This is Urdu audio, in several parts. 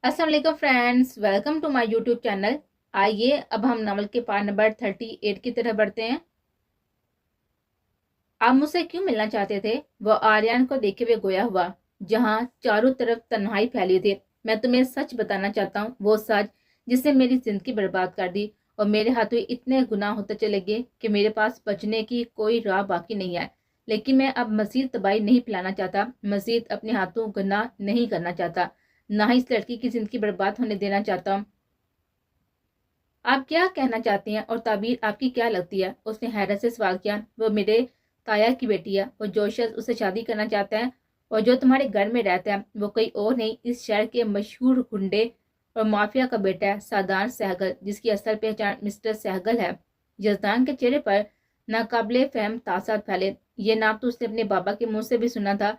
السلام علیکم friends, welcome to my YouTube channel. آئیے اب ہم ناول کے پارٹ نمبر 38 کی طرف بڑھتے ہیں۔ آپ مجھ سے کیوں ملنا چاہتے تھے؟ وہ آریان کو دیکھے ہوئے گویا ہوا جہاں چاروں طرف تنہائی پھیلی تھی۔ میں تمہیں سچ بتانا چاہتا ہوں، وہ سچ جس نے میری زندگی برباد کر دی اور میرے ہاتھوں اتنے گناہ ہوتے چلے گئے کہ میرے پاس بچنے کی کوئی راہ باقی نہیں ہے۔ لیکن میں اب مزید تباہی نہیں پھیلانا چاہتا، مزید اپنے ہاتھوں گناہ نہیں کرنا چاہتا، نہ ہی اس لڑکی کی زندگی برباد ہونے دینا چاہتا ہوں۔ آپ کیا کہنا چاہتے ہیں اور تعبیر آپ کی کیا لگتی ہے؟ اس نے حیرت سے سوال کیا۔ وہ میرے تایا کی بیٹی ہے اور جو شخص اسے شادی کرنا چاہتا ہے اور جو تمہارے گھر میں رہتا ہے وہ کوئی اور نہیں، اس شہر کے مشہور گنڈے اور مافیا کا بیٹا ہے، سادان سہگل، جس کی اصل پہچان مسٹر سہگل ہے۔ یزدان کے چہرے پر ناقابل فہم تاثرات پھیلے۔ یہ نام تو اس نے اپنے بابا کے منہ سے بھی سنا تھا۔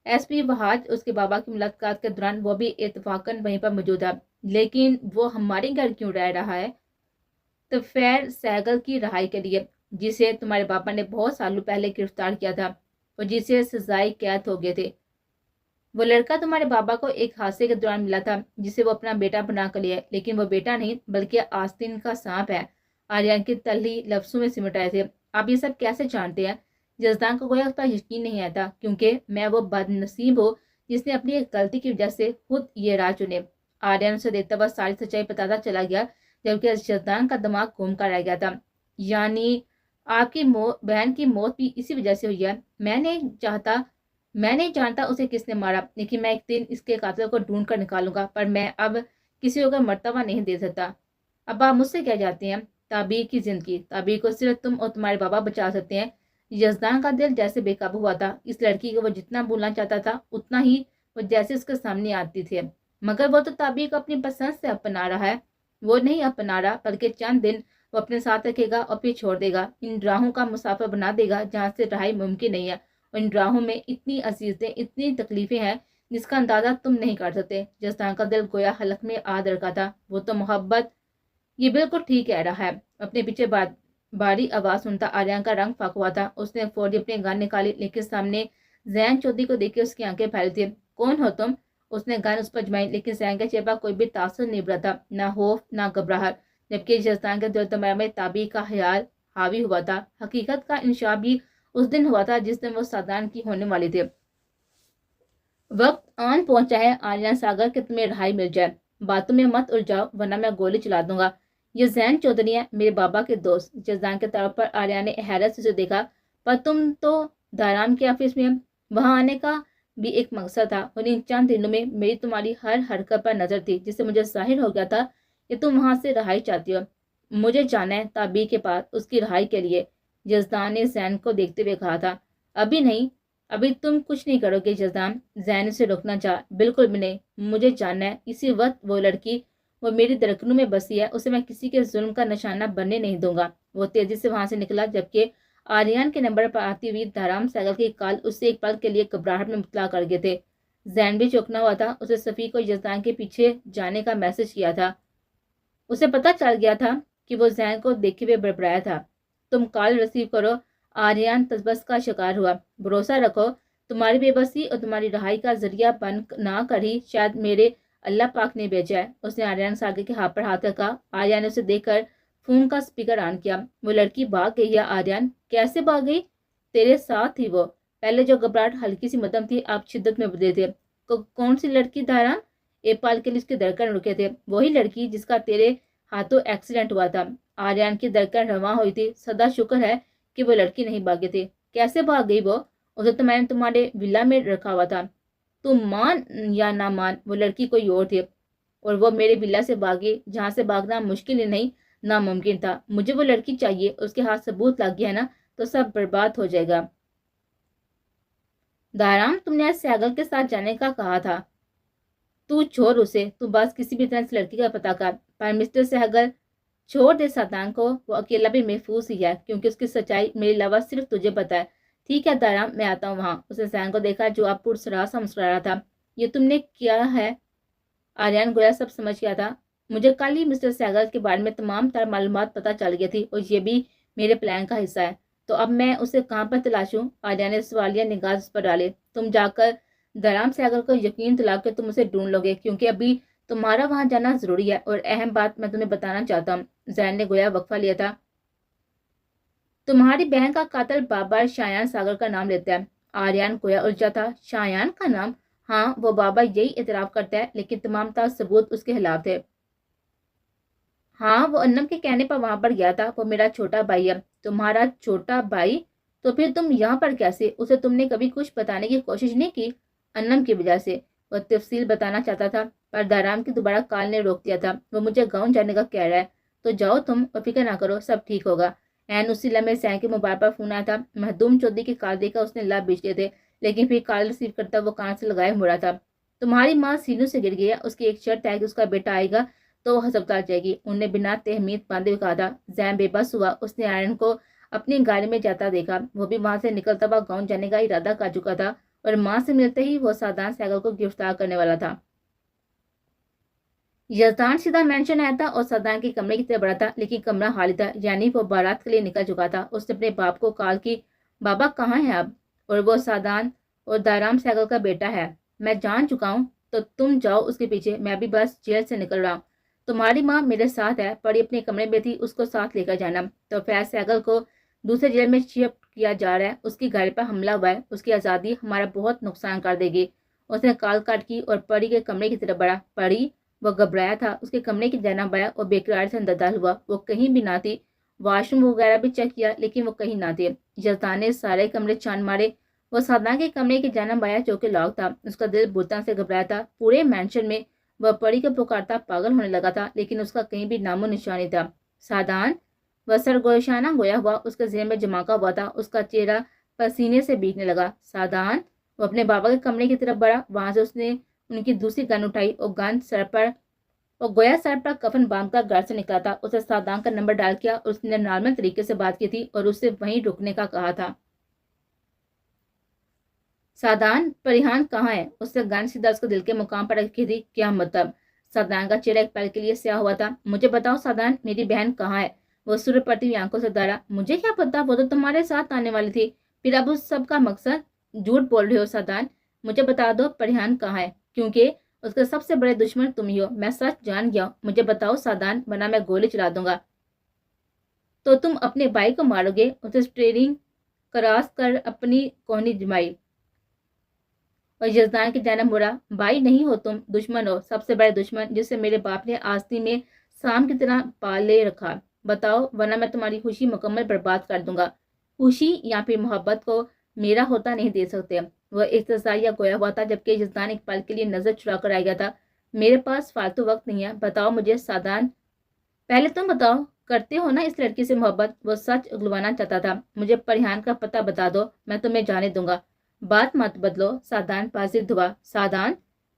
ایس پی وہاج اس کے بابا کی ملاقات کے دوران وہ بھی اتفاقاً وہیں پر موجود ہے، لیکن وہ ہمارے گھر کیوں رہ رہا ہے؟ تو فیر سہگل کی رہائی کے لیے، جسے تمہارے پاپا نے بہت سالوں پہلے گرفتار کیا تھا اور جسے سزائے قید ہو گئے تھے۔ وہ لڑکا تمہارے بابا کو ایک حادثے کے دوران ملا تھا جسے وہ اپنا بیٹا بنا کر لیا، لیکن وہ بیٹا نہیں بلکہ آستین کا سانپ ہے۔ آریان کی تلخی لفظوں میں سمٹ آئے تھے۔ آپ یہ سب کیسے جانتے ہیں؟ یزدان کو گویا اس پر یقین نہیں آتا، کیونکہ میں وہ بد نصیب ہوں جس نے اپنی ایک غلطی کی وجہ سے خود یہ راہ چنے۔ آریان اسے دیکھتا ہوا ساری سچائی بتاتا چلا گیا، جبکہ یزدان کا دماغ گھوم کر رہ گیا تھا۔ یعنی آپ کی بہن کی موت بھی اسی وجہ سے ہوئی ہے؟ میں نہیں جانتا اسے کس نے مارا، لیکن میں ایک دن اس کے قاتل کو ڈھونڈ کر نکالوں گا، پر میں اب کسی کو مرتبہ نہیں دے سکتا۔ اب آپ مجھ سے کیا چاہتے ہیں؟ تعبیر کی زندگی۔ تعبیر کو صرف تم اور تمہارے بابا بچا سکتے ہیں۔ یزدان کا دل جیسے بے قابو ہوا تھا۔ اس لڑکی کو وہ جتنا بھولنا چاہتا تھا اتنا ہی وہ جیسے اس کے سامنے آتی تھی، مگر وہ تو تعبیر کو اپنی پسند سے اپنا رہا ہے۔ وہ نہیں اپنا رہا، بلکہ چند دن وہ اپنے ساتھ رکھے گا اور پھر چھوڑ دے گا، ان راہوں کا مسافر بنا دے گا جہاں سے رہائی ممکن نہیں ہے، اور ان راہوں میں اتنی عزیزیں، اتنی تکلیفیں ہیں جس کا اندازہ تم نہیں کر سکتے۔ یزدان کا دل گویا حلق میں آد رکھا تھا۔ وہ تو محبت، یہ بالکل ٹھیک کہہ رہا ہے۔ اپنے پیچھے باری آواز سنتا آریان کا رنگ پھک ہوا تھا۔ اس نے فوری اپنی گن نکالی، لیکن سامنے زین چودھری کو دیکھ کے اس کی آنکھیں پھیلی تھی۔ کون ہو تم؟ اس نے گن اس پر جمائی، لیکن زین کے چہرے پر کوئی بھی تاثر نہیں ابھرا تھا، نہ خوف نہ گھبراہٹ، جبکہ یزدان کے دل دماغ میں تعبیر کا خیال حاوی ہوا تھا۔ حقیقت کا انکشاف بھی اس دن ہوا تھا جس دن وہ سادان کی ہونے والی تھی۔ وقت آن پہنچا ہے آریان ساگر کہ تمہیں رہائی مل جائے۔ باتوں میں مت الجھاؤ ورنہ میں گولی چلا دوں گا۔ یہ زین چودھری ہے، میرے بابا کے دوست۔ یزدان کے طور پر آریان نے حیرت سے اسے دیکھا۔ پر تم تو دارام کے آفس میں، وہاں آنے کا بھی ایک مقصد تھا، اور ان چند دنوں میں میری تمہاری ہر حرکت پر نظر تھی، جس سے مجھے ظاہر ہو گیا تھا کہ تم وہاں سے رہائی چاہتی ہو۔ مجھے جانا ہے تعبیر کے پاس اس کی رہائی کے لیے، یزدان نے زین کو دیکھتے ہوئے کہا تھا۔ ابھی نہیں، ابھی تم کچھ نہیں کرو گے یزدان، زین اسے روکنا چاہا۔ بالکل بھی نہیں، مجھے جاننا ہے اسی وقت وہ لڑکی، وہ میری درکنوں میں بسی ہے، اسے میں کسی کے ظلم کا نشانہ بننے نہیں دوں گا۔ وہ تیزی سے وہاں سے نکلا، جبکہ آریان کے نمبر پر آتی ہوئی دھارام سہگل کی کال اسے ایک پل کے لیے گھبراہٹ میں مبتلا کر گئے تھے۔ زین بھی چوکنا ہوا تھا۔ اسے صفی کو یزدان کے پیچھے جانے کا میسج کیا تھا۔ اسے پتہ چل گیا تھا کہ وہ زین کو دیکھے ہوئے بڑبڑایا تھا۔ تم کال ریسیو کرو۔ آریان تذبذب کا شکار ہوا۔ بھروسہ رکھو، تمہاری بے بسی اور تمہاری رہائی کا ذریعہ بن نہ کر ہی شاید میرے اللہ پاک نے بھیجا ہے۔ اس نے آریان ساگر کے ہاتھ پر ہاتھ رکھا۔ آریان نے اسے دیکھ کر فون کا سپیکر آن کیا۔ وہ لڑکی بھاگ گئی ہے آریان؟ کیسے بھاگ گئی؟ تیرے ساتھ تھی وہ۔ پہلے جو گھبراہٹ ہلکی سی مدم تھی، آپ شدت میں بدلے تھے۔ کون سی لڑکی دھارام؟ ایک پل کے لیے اس کے دھڑکن رکے تھے۔ وہی لڑکی جس کا تیرے ہاتھوں ایکسیڈنٹ ہوا تھا۔ آریان کی دھڑکن رواں ہوئی تھی۔ سدا شکر ہے کہ وہ لڑکی نہیں بھاگی تھی۔ کیسے بھاگ گئی وہ؟ اسے تو میں نے تمہارے ولا میں رکھا ہوا تھا۔ تم مان یا نہ مان، وہ لڑکی کوئی اور تھی، اور وہ میرے ولا سے بھاگی، جہاں سے بھاگنا مشکل ہی نہیں ناممکن تھا۔ مجھے وہ لڑکی چاہیے، اس کے ہاتھ ثبوت لگ گیا نا تو سب برباد ہو جائے گا۔ دھارام، تم نے سہگل کے ساتھ جانے کا کہا تھا۔ تو چھوڑ اسے، تو بس کسی بھی طرح اس لڑکی کا پتہ کر۔ پر مسٹر سہگل، چھوڑ دے سادان کو، وہ اکیلا بھی محفوظ ہی ہے، کیونکہ اس کی سچائی میرے علاوہ صرف تجھے پتا ہے۔ ٹھیک ہے دھارام، میں آتا ہوں وہاں۔ اس نے زین کو دیکھا جو اب پرسرار سا مسکرا رہا تھا۔ یہ تم نے کیا ہے؟ آریان گویا سب سمجھ گیا تھا۔ مجھے کل ہی مسٹر سہگل کے بارے میں تمام تر معلومات پتہ چل گئی تھی، اور یہ بھی میرے پلان کا حصہ ہے۔ تو اب میں اسے کہاں پر تلاشوں؟ آریان نے سوالیہ نگاہ اس پر ڈالے۔ تم جا کر دھارام سہگل کو یقین دلاؤ کہ تم اسے ڈھونڈ لو گے، کیونکہ ابھی تمہارا وہاں جانا ضروری ہے اور اہم بات میں تمہیں بتانا چاہتا ہوں۔ زین نے گویا وقفہ لیا تھا۔ تمہاری بہن کا قاتل بابا شایان ساگر کا نام لیتا ہے۔ آریان گویا الجھا تھا۔ شایان کا نام؟ ہاں، وہ بابا یہی اعتراف کرتا ہے، لیکن تمام ثبوت اس کے خلاف تھے۔ ہاں، وہ انم کے کہنے پر وہاں پر گیا تھا۔ وہ میرا چھوٹا بھائی ہے۔ تمہارا چھوٹا بھائی؟ تو پھر تم یہاں پر کیسے؟ اسے تم نے کبھی کچھ بتانے کی کوشش نہیں کی؟ انم کی وجہ سے۔ وہ تفصیل بتانا چاہتا تھا پر دارام کی دوبارہ کال نے روک دیا تھا۔ وہ مجھے گاؤں جانے کا کہہ رہا ہے، تو جاؤ تم اور فکر نہ کرو، سب ٹھیک ہوگا۔ این اسی لمحے زین کے موبائل پر فون آیا تھا۔ مہدوم چودھری کی کال دیکھ کر اس نے لب بیچ لیے تھے، لیکن پھر کال ریسیو کرتا وہ کان سے لگائے مڑا تھا۔ تمہاری ماں سینوں سے گر گئی ہے، اس کی ایک شرط ہے کہ اس کا بیٹا آئے گا تو وہ ہسپتال جائے گی۔ انہوں نے بنا تہمید باندھے ہوئے کہا تھا۔ زین بے بس ہوا۔ اس نے آرین کو اپنی گاڑی میں جاتا دیکھا۔ وہ بھی وہاں سے نکلتا ہوا گاؤں جانے کا ارادہ کر چکا تھا اور ماں سے ملتے ہی وہ سادان سہگل کو گرفتار کرنے والا تھا۔ یزدان سیدھا مینشن آیا تھا اور سادان کے کمرے کی طرف بڑھا تھا، لیکن کمرہ خالی تھا، یعنی وہ بارات کے لیے نکل چکا تھا۔ اس نے اپنے باپ کو کال کی، بابا کہاں ہے اب؟ اور وہ سادان اور دارام سہگل کا بیٹا ہے۔ میں جان چکا ہوں، تو تم جاؤ اس کے پیچھے، میں بھی بس جیل سے نکل رہا ہوں۔ تمہاری ماں میرے ساتھ ہے، پڑی اپنے کمرے میں تھی، اس کو ساتھ لے کر جانا۔ تو فیض سہگل کو دوسرے جیل میں شفٹ کیا جا رہا ہے، اس کی گاڑی پر حملہ ہوا ہے، اس کی آزادی ہمارا بہت نقصان کر دے گی۔ اس نے کال کاٹ کی اور پری کے کمرے کی طرف بڑھا۔ پری؟ وہ گھبرایا تھا، اس کے کمرے کی جانب آیا اور بے قراری سے اندر داخل ہوا۔ وہ کہیں بھی نہ تھی۔ واش روم وغیرہ بھی چیک کیا، لیکن وہ کہیں نہ تھے۔ یزدان نے سارے کمرے چھان مارے۔ وہ سادان کے کمرے کی جانب آیا جو کہ لاک تھا۔ اس کا دل بتاں سے گھبرایا تھا۔ پورے مینشن میں وہ پری کو پکارتا پاگل ہونے لگا تھا، لیکن اس کا کہیں بھی نام و نشان نہیں تھا۔ سادان؟ وہ سرگوشانہ گویا ہوا، اس کے ذہن میں جھماکا ہوا تھا، اس کا چہرہ پسینے سے بھیگنے لگا۔ سادان؟ وہ اپنے بابا کے کمرے کی طرف بڑھا۔ وہاں سے اس نے ان کی دوسری گن اٹھائی اور گن سر پر اور گویا سر پر کفن باندھ کر گھر سے نکلا تھا۔ اسے سادان کا نمبر ڈال کیا اور اس نے نارمل طریقے سے بات کی تھی اور اس سے وہیں رکنے کا کہا تھا۔ سادان، پریحان کہاں ہے؟ اس نے گن سیدھا اس کے دل کے مقام پر رکھی تھی۔ کیا مطلب؟ سادان کا چہرہ ایک پل کے لیے سیاہ ہوا تھا۔ مجھے بتاؤ سادان، میری بہن کہاں ہے؟ وہ سر پڑتی ہوئی آنکھوں سے دارا۔ مجھے کیا پتا، وہ تو تمہارے ساتھ آنے والی تھی۔ پھر اب اس سب کا مقصد؟ جھوٹ بول رہے ہو سادان، مجھے بتا دو پریحان کہاں ہے، کیونکہ اس کے سب سے بڑے دشمن تم ہی ہو۔ میں سچ جان گیا ہوں، مجھے بتاؤ سادان، ورنہ میں گولی چلا دوں گا۔ تو تم اپنے بھائی کو مارو گے؟ اسے اسٹیئرنگ کراس کر اپنی کوہنی جمائی اور یزدان کی جانب مڑا۔ بھائی نہیں ہو تم، دشمن ہو، سب سے بڑے دشمن، جسے میرے باپ نے آستی میں سام کی طرح پال لے رکھا۔ بتاؤ، ورنہ میں تمہاری خوشی مکمل برباد کر دوں گا۔ خوشی یا پھر محبت کو میرا ہوتا نہیں دے سکتے۔ وہ استحضائیہ گویا ہوا تھا، جبکہ یزدان ایک پل کے لیے نظر چرا کر آ گیا تھا۔ میرے پاس فالتو وقت نہیں ہے، بتاؤ مجھے سادان۔ پہلے تم بتاؤ، کرتے ہو نا اس لڑکی سے محبت؟ وہ سچ اگلوانا چاہتا تھا۔ مجھے پریحان کا پتہ بتا دو، میں تمہیں جانے دوں گا۔ بات مت بدلو، سادان پازل دھوا۔ سادان،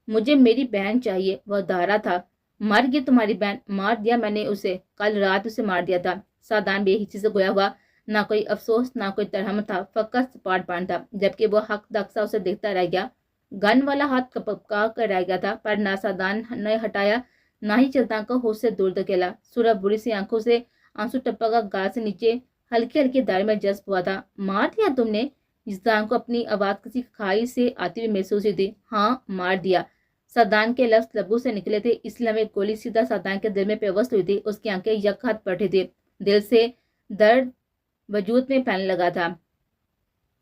مجھے میری بہن چاہیے، وہ دارا تھا۔ مر گئی تمہاری بہن؟ مار دیا میں نے اسے، کل رات اسے مار دیا تھا۔ سادان بے ہچی سے گویا ہوا، نہ کوئی افسوس نہ کوئی ترہم تھا، فقط سپاٹ پان تھا، جبکہ وہ حق دقسا اسے دیکھتا رہ گیا۔ گن والا ہاتھ کپکا کر رہ گیا تھا، پر نہ سادان نے ہٹایا نہ ہی یزدان کو ہوش سے دور دھکیلا۔ سورب بری سی آنکھوں سے آنسو ٹپک کر گال سے نیچے ہلکی ہلکی داڑھی میں جذب ہوا تھا۔ مار دیا تم نے؟ یزدان کو اپنی آواز کسی کھائی سے آتی ہوئی محسوس ہوئی تھی۔ ہاں، مار دیا۔ سادان کے لفظ لبوں سے نکلے تھے، اس لیے ایک گولی سیدھا سادان کے دل میں پیوست ہوئی تھی۔ اس کی آنکھیں یک ہاتھ پڑھی تھی، دل سے درد وجود میں پھیلنے لگا تھا۔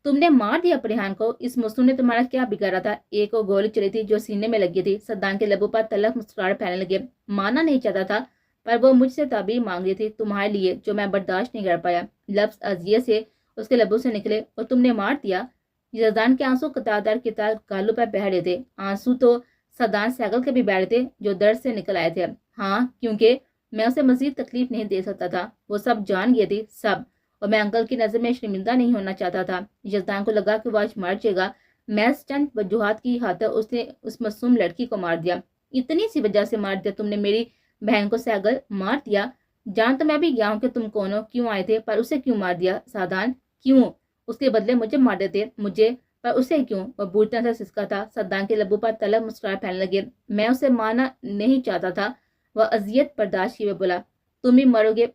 تم نے مار دیا پریحان کو؟ اس مصنوع نے تمہارا کیا بگاڑا تھا؟ ایک اور گولی چلی تھی جو سینے میں لگی تھی۔ سادان کے لبوں پر تلخ مسکراہٹ پھیلنے لگے۔ ماننا نہیں چاہتا تھا، پر وہ مجھ سے تعبیر مانگ رہی تھی تمہارے لیے، جو میں برداشت نہیں کر پایا۔ لفظ اذیت سے اس کے لبوں سے نکلے۔ اور تم نے مار دیا؟ یزدان کے آنسو قطار در قطار گالوں پر بہہ رہے تھے۔ آنسو تو سادان سہگل کے بھی بہ رہے تھے، جو درد سے نکل آئے تھے۔ ہاں، کیونکہ میں اسے مزید تکلیف نہیں دے سکتا تھا۔ وہ سب جان گئے تھی، سب، اور میں انکل کی نظر میں شرمندہ نہیں ہونا چاہتا تھا۔ یزدان کو لگا کہ وہ آج مر جائے گا۔ محض چند وجوہات کی خاطر اس نے اس معصوم لڑکی کو مار دیا۔ اتنی سی وجہ سے مار دیا تم نے میری بہن کو سہگل؟ مار دیا؟ جان تو میں بھی گیا ہوں کہ تم کون ہو، کیوں آئے تھے، پر اسے کیوں مار دیا سادان؟ کیوں؟ اس کے بدلے مجھے مار دیتے، مجھے، پر اسے کیوں؟ وہ بری طرح سے سسکا تھا۔ سادان کے لبوں پر تلخ مسکراہٹ پھیلنے لگے۔ میں اسے مارنا نہیں چاہتا تھا، وہ اذیت برداشت کیے ہوئے بولا۔ تم ہی مرو گے،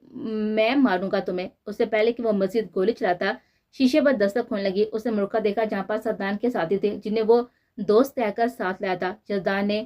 میں ماروں گا تمہیں۔ اس سے پہلے کہ وہ مزید گولی چلاتا، شیشے پر دستک ہونے لگی۔ اس نے مڑ کر دیکھا جہاں پر سادان کے ساتھی تھے، جنہیں وہ دوست کہہ کر ساتھ لایا تھا۔ یزدان نے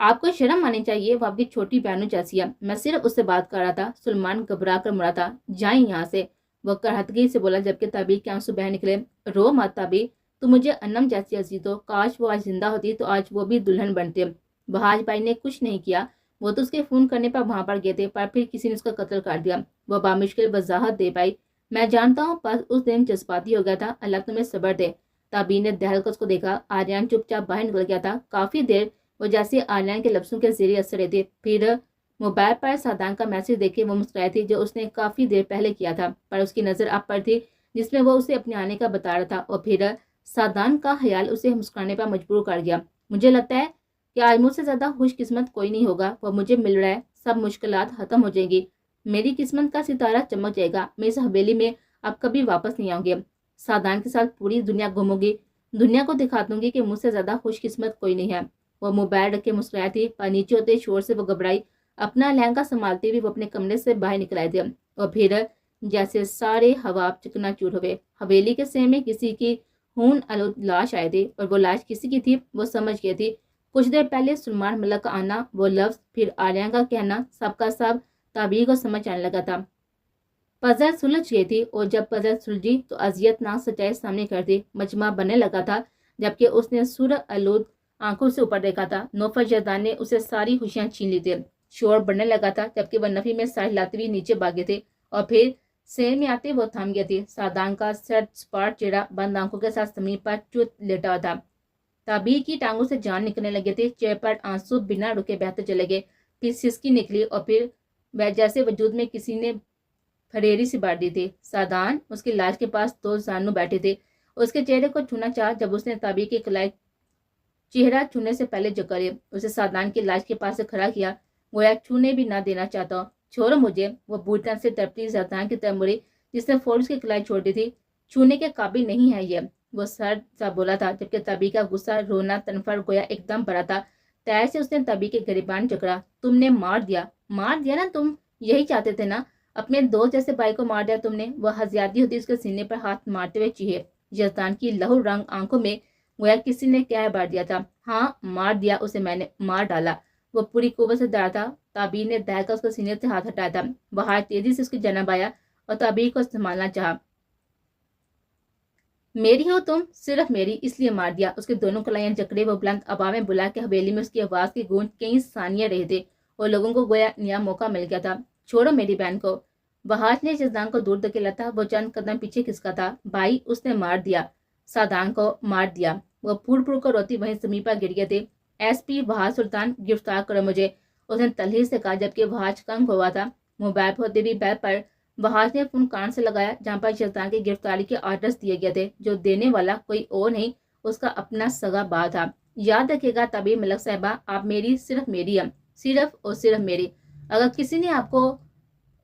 آپ کو شرم آنی چاہیے، وہ آپ کی چھوٹی بہنوں جیسی ہے، میں صرف اس سے بات کر رہا تھا۔ سلمان گھبرا کر مڑا تھا۔ جائیں یہاں سے، وہ کرہتگی سے بولا جبکہ تابیر کے آنسو بہہ نکلے۔ رو مت تابیر، تو مجھے انم جیسی عزیز ہو، کاش وہ آج زندہ ہوتی تو آج وہ بھی دلہن بنتے۔ بہاج بھائی نے کچھ نہیں کیا، وہ تو اس کے فون کرنے پر وہاں پر گئے تھے، پر پھر کسی نے اس کا قتل کر دیا، وہ بامشکل وضاحت دے پائی۔ میں جانتا ہوں، بس اس دن جذباتی ہو گیا تھا، اللہ تمہیں صبر دے۔ تابیر نے دہل کر اس کو دیکھا۔ آریان چپ چاپ باہر نکل گیا تھا۔ کافی دیر وہ جیسے آریان کے لفظوں کے زیر اثر رہے تھے۔ پھر موبائل پر سادان کا میسج دیکھے وہ مسکرائی تھی، جو اس نے کافی دیر پہلے کیا تھا، پر اس کی نظر اب پر تھی جس میں وہ اسے اپنے آنے کا بتا رہا تھا، اور پھر سادان کا خیال اسے مسکرانے پر مجبور کر گیا۔ مجھے لگتا ہے کہ آج مجھ سے زیادہ خوش قسمت کوئی نہیں ہوگا، وہ مجھے مل رہا ہے، سب مشکلات ختم ہو جائیں گی، میری قسمت کا ستارہ چمک جائے گا، میں اس حویلی میں اب کبھی واپس نہیں آؤں گی، سادان کے ساتھ پوری دنیا گھوموں گی، دنیا کو دکھا دوں گی کہ مجھ سے زیادہ خوش قسمت کوئی نہیں ہے۔ وہ موبائل رکھ کے مسکرائی تھی، پر نیچے ہوتے شور سے وہ گھبرائی۔ اپنا لہنگا سنبھالتے ہوئے وہ اپنے کمرے سے باہر نکل آئے تھے، اور پھر جیسے سارے ہوا چکنا چور ہوئے۔ حویلی کے سہن میں کسی کی خون آلود لاش آئے تھے، اور وہ لاش کسی کی تھی وہ سمجھ گئی تھی۔ کچھ دیر پہلے سلمان ملک کا آنا، وہ لفظ، پھر آریان کا کہنا، سب کا سب تابیر کو سمجھ آنے لگا تھا۔ پزل سلجھ گئی تھی، اور جب پزل سلجھی تو اذیت ناک سچائی سامنے کر دی۔ مجمع بننے لگا تھا جبکہ اس نے سر آلود آنکھوں سے اوپر دیکھا تھا۔ نوفل جردان نے اسے ساری خوشیاں چھین لی تھی۔ شور بڑھنے لگا تھا جبکہ وہ نفی میں سر ہلاتے ہوئے نیچے بھاگے تھے، اور پھر سین میں آتے وہ تھم گئے تھے۔ سادان کا سرد سپاٹ چہرہ بند آنکھوں کے ساتھ زمین پر چت لیٹا تھا۔ تابیر کی ٹانگوں سے جان نکلنے لگے تھے، چہرے پر آنسو بنا رکے بہتے چلے گئے، پھر سسکی نکلی، اور پھر جیسے وجود میں کسی نے پھریری سے بار دی تھی۔ سادان اس کی لاش کے پاس دو زانو بیٹھے تھے، اس کے چہرے کو چھونا چاہا جب اس نے تابیر کے کلائی چہرہ چھونے سے پہلے جکڑ لیا، اسے سادان کی لاش کے پاس سے کھڑا کیا، گویا چھونے بھی نہ دینا چاہتا ہوں۔ چھوڑو مجھے، وہ بوٹن سے تڑپتی زردان کی طرف مڑی جس نے فورس کی کلائی چھوڑ دی تھی۔ چھونے کے قابل نہیں ہے یہ، وہ سرد سا بولا تھا، جبکہ تابیر کا غصہ، رونا، تنفر گویا ایک دم بڑا تھا۔ تیر سے اس نے تابیر کے گریبان جکڑا۔ تم نے مار دیا نا، تم یہی چاہتے تھے نا، اپنے دوست جیسے بھائی کو مار دیا تم نے، وہ ہزیادی ہوتی اس کے سینے پر ہاتھ مارتے ہوئے چیخے۔ یزدان کی لہو رنگ آنکھوں میں گویا کسی نے کہہ بار دیا تھا، ہاں مار دیا اسے، میں نے مار ڈالا۔ وہ پوری قوت سے ڈرا تھا۔ تابیر نے دہل کر اس کے سینے سے ہاتھ ہٹایا تھا، بہار تیزی سے اس کی جانب آیا اور تابیر کو سنبھالنا چاہا۔ میری ہو تم، صرف میری، اس لیے مار دیا۔ اس کے دونوں کلائیاں جکڑے وہ بلند آواز میں بلا کہ حویلی میں اس کی آواز کی گونج کئی ثانیے رہے تھے، اور لوگوں کو گویا نیا موقع مل گیا تھا۔ چھوڑو میری بہن کو۔ بہاج نے یزدان کو دور دھکیلا تھا، وہ چند قدم پیچھے کھسکا تھا۔ بھائی، اس نے مار دیا، سادان کو مار دیا۔ وہ پھوڑ پھوڑ کر روتی وہیں زمین پر گر گئے تھے۔ ایس پی وہاج سلطان، گرفتار کرو مجھے، اس نے تلخی سے کہا جبکہ وہاج کنگ ہوا تھا۔ موبائل پر ہوتے بھی بیل پر وہاج نے فون کان سے لگایا جہاں پر یزدان کی گرفتاری کے آرڈرز دیے گئے تھے، جو دینے والا کوئی اور نہیں، اس کا اپنا سگا بھائی تھا۔ یاد رکھیے گا تابیر ملک صاحبہ، آپ میری، صرف میری ہیں، صرف اور صرف میری۔ اگر کسی نے آپ کو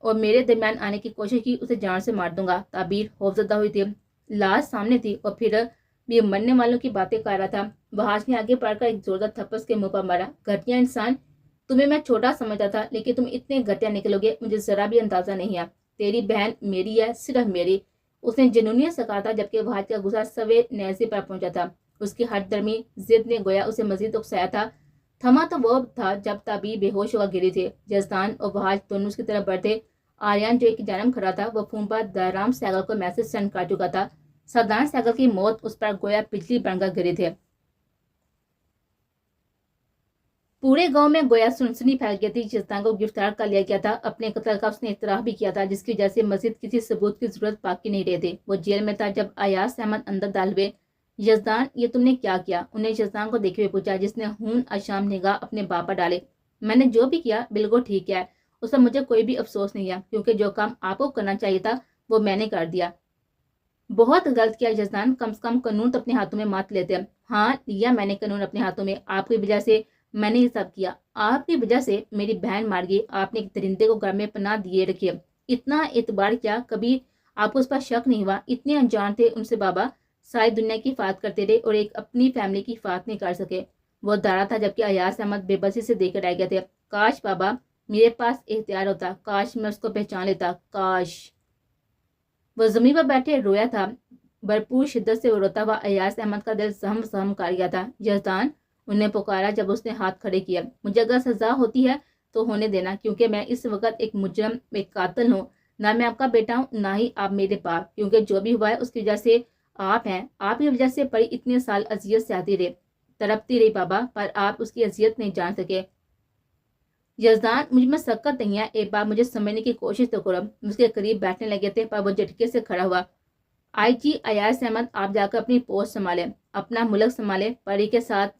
اور میرے درمیان آنے کی کوشش کی، اسے جان سے مار دوں گا۔ تابیر خوفزدہ ہوئی تھی، لاش سامنے تھی، اور پھر بھی مرنے والوں کی باتیں کر رہا تھا۔ وہاج نے آگے بڑھ کر ایک زوردار تھپڑ کے منہ پر مارا۔ گھٹیا انسان، تمہیں میں چھوٹا سمجھتا تھا، لیکن تم اتنے گھٹیا نکلو گے مجھے ذرا بھی اندازہ نہیں ہے۔ تیری بہن میری ہے، صرف میری، اس نے جنونیت سے کہا تھا جبکہ وہاج کا غصہ سوے نیزے پر پہنچا تھا۔ اس کی ہٹ درمی ضد نے گویا اسے مزید اکسایا تھا۔ تھما تو وہ تھا جب تابیر بے ہوش ہو کر گری تھی۔ یزدان اور وہاج دونوں اس کی طرف بڑھتے۔ آریان جو ایک جانب کھڑا تھا، وہ فون پر دہرام سہگل کو میسج سینڈ کر چکا تھا۔ سادان سہگل کی موت اس پر گویا بجلی بن کر گری تھی۔ پورے گاؤں میں گویا سنسنی پھیل گئی تھی۔ یزدان کو گرفتار کر لیا گیا تھا، اپنے قتل کا اس نے اعتراف بھی کیا تھا، جس کی وجہ سے مزید کسی ثبوت کی ضرورت باقی نہیں رہی تھی۔ وہ جیل میں تھا جب ایاز احمد اندر داخل ہوئے۔ یزدان، یہ تم نے کیا کیا؟ انہیں یزدان کو دیکھے ہوئے پوچھا، جس نے ہون اشام نگاہ اپنے باپ پر ڈالے۔ میں نے جو بھی کیا بالکل ٹھیک ہے، اس پر مجھے کوئی بھی افسوس نہیں ہے، کیونکہ جو کام آپ کو کرنا چاہیے تھا وہ میں نے کر دیا۔ بہت غلط کیا یزدان، کم سے کم قانون تو اپنے ہاتھوں میں مات لیتے۔ ہاں لیا میں نے قانون اپنے ہاتھوں میں، آپ کی وجہ سے میں نے یہ سب کیا، آپ کی وجہ سے میری بہن مار گئی، آپ نے ایک درندے کو گھر میں پناہ دیے رکھے، اتنا اعتبار کیا، کبھی آپ کو اس پر شک نہیں ہوا؟ اتنے انجان تھے ان سے بابا، ساری دنیا کی حفاظت کرتے رہے اور ایک اپنی فیملی کی حفاظت نہیں کر سکے۔ وہ دارا تھا جبکہ ایاز احمد بے بسی سے دے کر رہ گئے تھے۔ کاش بابا میرے پاس اختیار ہوتا، کاش میں اس کو پہچان لیتا، کاش۔ وہ زمین پر بیٹھے رویا تھا، بھرپور شدت سے وہ روتا ہوا۔ ایاز احمد کا دل سہم سہم کر گیا تھا۔ یزدان، انہیں پکارا جب اس نے ہاتھ کھڑے کیا۔ مجھے اگر سزا ہوتی ہے تو ہونے دینا، کیونکہ میں اس وقت ایک مجرم، ایک قاتل ہوں۔ نہ میں آپ کا بیٹا ہوں، نہ ہی آپ میرے باپ، کیونکہ جو بھی ہوا ہے اس کی وجہ سے آپ ہیں۔ آپ کی وجہ سے پری اتنے سال اذیت سے آتی رہی، تڑپتی رہی بابا، پر آپ اس کی اذیت نہیں جان سکے۔ یزدان، مجھ میں سکت نہیں ہے، ایک بار مجھے سمجھنے کی کوشش تو کرو۔ اس کے قریب بیٹھنے لگے تھے پر وہ جھٹکے سے کھڑا ہوا۔ آئی جی ایاز احمد، آپ جا کر اپنی پوسٹ سنبھالیں، اپنا ملک سنبھالیں۔ پری کے ساتھ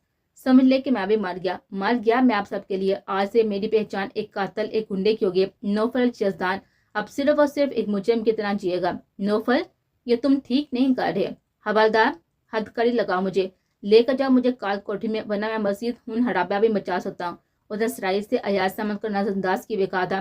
سمجھ لے کہ میں بھی مر گیا میں آپ سب کے لیے۔ آج سے میری پہچان ایک قاتل، ایک گنڈے کی ہوگی۔ نوفل یزدان اب صرف اور صرف ایک مجرم کی طرح جیے گا۔ نوفل، یہ تم ٹھیک نہیں کر رہے۔ حوالدار، حد کری لگاؤ، مجھے لے کر جاؤ مجھے کال کوٹھی میں، ورنہ میں مزید خون خرابہ بھی مچا سکتا ہوں۔ اس نے سرائی سے ایاز احمد کو نظر انداز کی ہوئے کہا تھا۔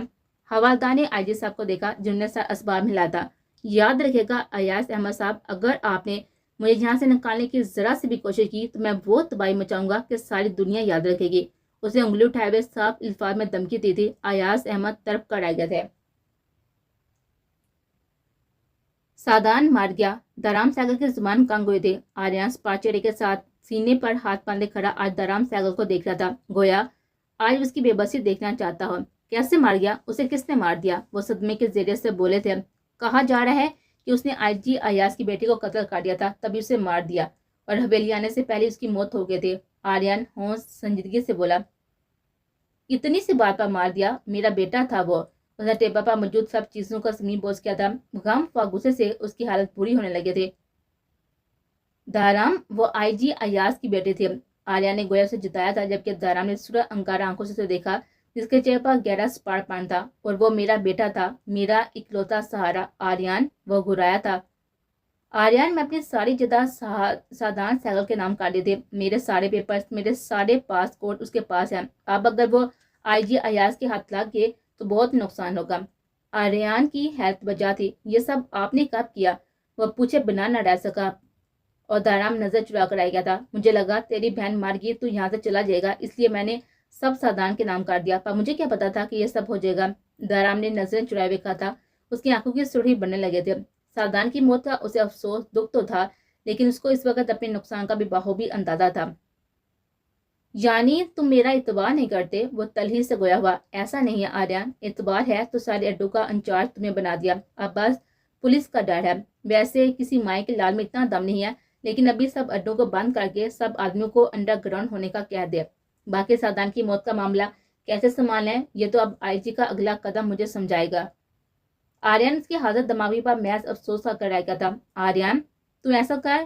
حوالدار نے آئی جی صاحب کو دیکھا جنہوں نے سر اسباب ہلا تھا۔ یاد رکھے گا ایاز احمد صاحب، اگر آپ نے مجھے یہاں سے نکالنے کی ذرا سی بھی کوشش کی تو میں وہ تباہی مچاؤں گا کہ ساری دنیا یاد رکھے گی۔ اسے انگلی اٹھائے ہوئے صاف الفاظ میں دھمکی دی تھی۔ ایاز احمد تڑپ کر رہ گئے تھے۔ سادان مار گیا۔ دارام ساگر کی زبان کانگ ہوئی تھی۔ آریان سپاچڑے کے ساتھ سینے پر ہاتھ باندھے کھڑا آج دارام ساگر کو دیکھ رہا تھا، گویا آج اس کی بے بسی دیکھنا چاہتا ہو۔ کیسے مار گیا؟ اسے کس نے مار دیا؟ وہ صدمے کے ذریعے سے بولے تھے۔ کہا جا رہا ہے کہ اس نے آئی جی ایاز کی بیٹی کو قتل کر دیا تھا، تبھی اسے مار دیا، اور حویلی آنے سے پہلے اس کی موت ہو گئی تھی۔ آریان ہوش سنجیدگی سے بولا۔ اتنی سی بات پر مار دیا؟ میرا بیٹا تھا وہ۔ اس نے ٹیبل پر موجود سب چیزوں کا زمین بوجھ کیا تھا۔ غم و غصے سے اس کی حالت بری ہونے لگے تھے۔ دارام، وہ آئی جی ایاز کی بیٹی تھی، آلیہ نے گویا اسے جتایا تھا، جبکہ دارام نے سرخ انگارہ آنکھوں سے اسے دیکھا جس کے چہرے پر گہرا سپاڑ پان تھا۔ اور وہ میرا بیٹا تھا، میرا اکلوتا سہارا۔ آریان، وہ گھرایا تھا۔ آریان، میں اپنی ساری جائیداد سادان سہگل کے نام کر لی تھی۔ میرے سارے پیپرز، میرے سارے پاسپورٹ اس کے پاس ہیں۔ اب اگر وہ آئی جی ایاز کے ہاتھ لگ گئے تو بہت نقصان ہوگا۔ آریان کی حیرت بجا تھی۔ یہ سب آپ نے کب کیا؟ وہ پوچھے بنا نہ رہ سکا، اور دارام نظر چرا کر آ گیا تھا۔ مجھے لگا تیری بہن مر گئی تو یہاں سے چلا جائے گا، اس لیے میں نے سب سادان کے نام کر دیا، پر مجھے کیا پتا تھا کہ یہ سب ہو جائے گا۔ دارام نے نظریں چرائے ہوئے کہا تھا۔ اس کی آنکھوں کی سرخی بڑھنے لگے تھے۔ سادان کی موت کا اسے افسوس، دکھ تو تھا، لیکن اس کو اس وقت اپنے نقصان کا بھی بخوبی اندازہ تھا۔ یعنی تم میرا اعتبار نہیں کرتے؟ وہ تلخی سے گویا ہوا۔ ایسا نہیں ہے آریان، اعتبار ہے تو سارے اڈوں کا انچارج تمہیں بنا دیا، اب بس پولیس کا ڈر ہے۔ ویسے کسی مائیں کے لال میں اتنا دم نہیں ہے، لیکن ابھی سب اڈوں کو بند کر کے سب آدمیوں کو انڈر گراؤنڈ ہونے کا کہہ دے۔ باقی سادان کی موت کا معاملہ کیسے سنبھالنا ہے یہ تو اب آئی جی کا اگلا قدم مجھے سمجھائے گا۔ آریان اس کی حاضر دماغی پر محض افسوس کا کر رہ گیا تھا۔ آریان، تو ایسا کر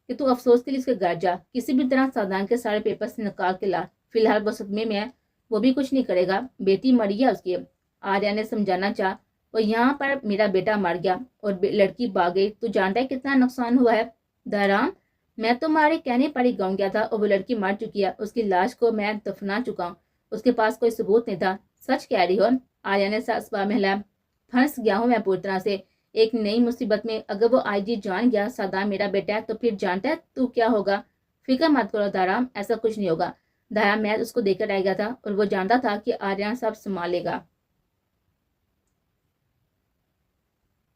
کہ تو افسوس کے لیے اس کے گھر جا، کسی بھی طرح سادان کے سارے پیپر سے نکال کے لا۔ فی الحال وہ صدمے میں ہے، وہ بھی کچھ نہیں کرے گا، بیٹی مری ہے اس کی۔ آریان نے سمجھانا چاہا، اور یہاں پر میرا بیٹا مر گیا اور لڑکی بھاگ گئی، تو جانتا ہے کتنا نقصان ہوا ہے؟ دارام، میں تمہارے کہنے پر ہی گاؤں گیا تھا، اور وہ لڑکی مر چکی ہے، اس کی لاش کو میں دفنا چکا ہوں، اس کے پاس کوئی ثبوت نہیں تھا۔ سچ کہہ رہی ہو؟ آریان نے اسباب میں ہلایا۔ پھنس گیا ہوں میں پوری طرح سے ایک نئی مصیبت میں۔ اگر وہ آئی جی جان گیا سادان میرا بیٹا ہے تو پھر جانتا ہے تو کیا ہوگا؟ فکر مت کرو دارام، ایسا کچھ نہیں ہوگا۔ دارام محض اس کو دیکھ کر رہ گیا تھا، اور وہ جانتا تھا کہ آریان صاحب سنبھالے گا۔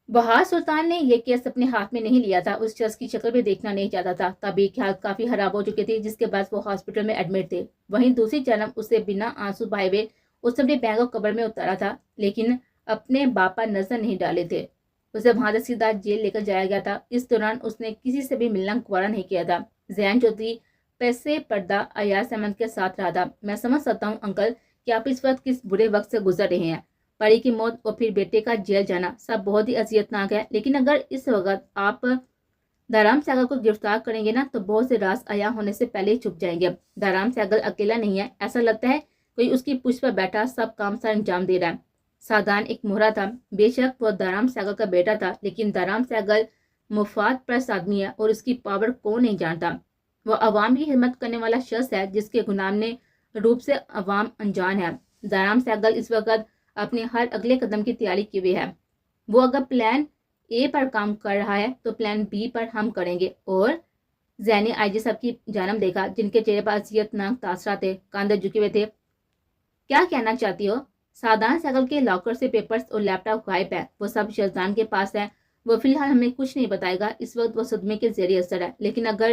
بہار سلطان نے یہ کیس اپنے ہاتھ میں نہیں لیا تھا، اس شخص کی شکل بھی دیکھنا نہیں چاہتا تھا۔ طبیعت کی حالت کافی خراب ہو چکی تھی، جس کے بعد وہ ہاسپٹل میں ایڈمٹ تھے۔ وہیں دوسری جانب اسے بنا آنسو بہائے ہوئے اس نے اپنے بہن کو قبر میں اتارا تھا، لیکن اپنے باپ پر نظر نہیں ڈالے تھے۔ اسے وہاں سے سیدھا جیل لے کر جایا گیا تھا۔ اس دوران اس نے کسی سے بھی ملنا گوارا نہیں کیا تھا۔ زین چودھری پیسے پردہ ایاز احمد کے ساتھ رہا تھا۔ میں سمجھ سکتا ہوں انکل کہ آپ اس وقت کس برے وقت سے گزر رہے ہیں۔ پری کی موت اور پھر بیٹے کا جیل جانا سب بہت ہی اذیتناک ہے، لیکن اگر اس وقت آپ دارام ساگر کو گرفتار کریں گے نا تو بہت سے راز عیاں ہونے سے پہلے ہی چھپ جائیں گے۔ دارام ساگر اکیلا نہیں ہے، ایسا لگتا ہے کوئی اس کی پشت پر بیٹھا سب کام سر انجام دے رہا ہے۔ سادان ایک مہرا تھا، بے شک وہ دارام ساگر کا بیٹا تھا، لیکن دارام ساگر مفاد پرست آدمی ہے اور اس کی پاور کون نہیں جانتا۔ وہ عوام کی خدمت کرنے والا شخص ہے جس کے غلامانہ روپ سے عوام انجان ہے۔ دارام ساگر اس وقت اپنے ہر اگلے قدم کی تیاری کی ہوئی ہے۔ وہ اگر پلان اے پر کام کر رہا ہے تو پلان بی پر ہم کریں گے۔ اور زین نے آئی جی صاحب کی جانب دیکھا جن کے چہرے پر اذیتناک تاثرات تھے، کاندھے جھکے ہوئے تھے۔ کیا کہنا چاہتی ہو؟ سادان ساگر کے لاکر سے پیپرز اور لیپ ٹاپ غائب ہے، وہ سب شہزادان کے پاس ہے۔ وہ فی الحال ہمیں کچھ نہیں بتائے گا، اس وقت وہ صدمے کے زیر اثر ہے، لیکن اگر